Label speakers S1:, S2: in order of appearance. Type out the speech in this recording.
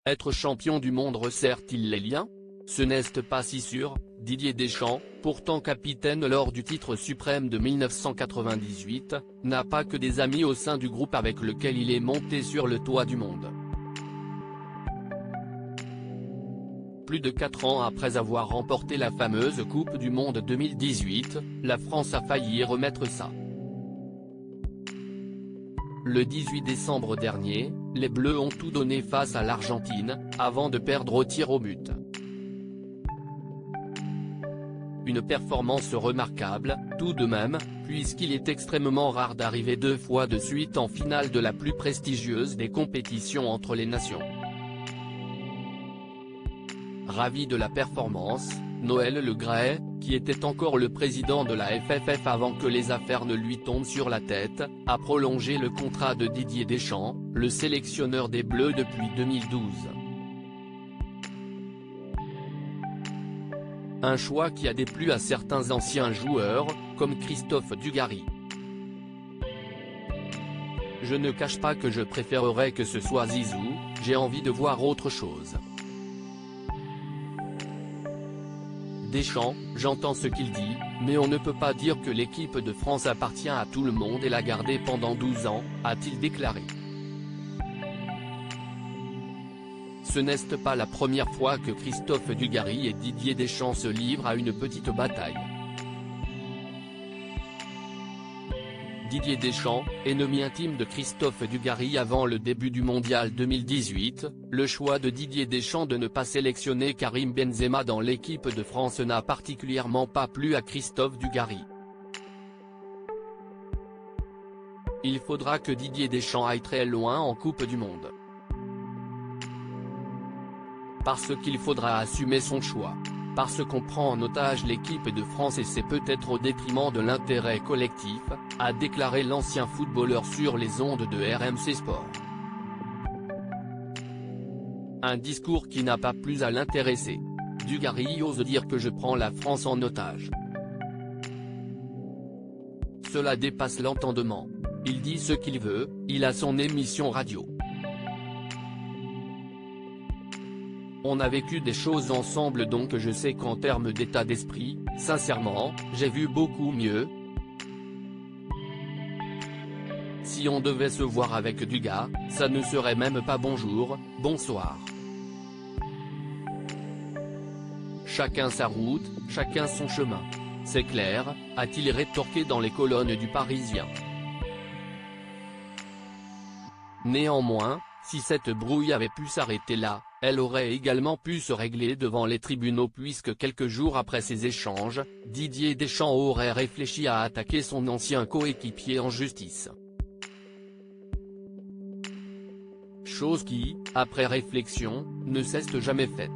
S1: Être champion du monde resserre-t-il les liens? Ce n'est pas si sûr. Didier Deschamps, pourtant capitaine lors du titre suprême de 1998, n'a pas que des amis au sein du groupe avec lequel il est monté sur le toit du monde. Plus de 4 ans après avoir remporté la fameuse Coupe du Monde 2018, la France a failli remettre ça. Le 18 décembre dernier, les Bleus ont tout donné face à l'Argentine, avant de perdre au tir au but. Une performance remarquable, tout de même, puisqu'il est extrêmement rare d'arriver 2 fois de suite en finale de la plus prestigieuse des compétitions entre les nations. Ravi de la performance, Noël Le Graët, qui était encore le président de la FFF avant que les affaires ne lui tombent sur la tête, a prolongé le contrat de Didier Deschamps, le sélectionneur des Bleus depuis 2012. Un choix qui a déplu à certains anciens joueurs, comme Christophe Dugarry. Je ne cache pas que je préférerais que ce soit Zizou, j'ai envie de voir autre chose. Deschamps, j'entends ce qu'il dit, mais on ne peut pas dire que l'équipe de France appartient à tout le monde et l'a gardée pendant 12 ans, a-t-il déclaré. Ce n'est pas la première fois que Christophe Dugarry et Didier Deschamps se livrent à une petite bataille. Didier Deschamps, ennemi intime de Christophe Dugarry avant le début du Mondial 2018, le choix de Didier Deschamps de ne pas sélectionner Karim Benzema dans l'équipe de France n'a particulièrement pas plu à Christophe Dugarry. Il faudra que Didier Deschamps aille très loin en Coupe du Monde. Parce qu'il faudra assumer son choix. Parce qu'on prend en otage l'équipe de France et c'est peut-être au détriment de l'intérêt collectif, a déclaré l'ancien footballeur sur les ondes de RMC Sport. Un discours qui n'a pas plu à l'intéresser. Dugarry ose dire que je prends la France en otage. Cela dépasse l'entendement. Il dit ce qu'il veut, il a son émission radio. On a vécu des choses ensemble donc je sais qu'en termes d'état d'esprit, sincèrement, j'ai vu beaucoup mieux. Si on devait se voir avec du gars, ça ne serait même pas bonjour, bonsoir. Chacun sa route, chacun son chemin. C'est clair, a-t-il rétorqué dans les colonnes du Parisien. Néanmoins, si cette brouille avait pu s'arrêter là, elle aurait également pu se régler devant les tribunaux puisque quelques jours après ces échanges, Didier Deschamps aurait réfléchi à attaquer son ancien coéquipier en justice. Chose qui, après réflexion, ne s'est jamais faite.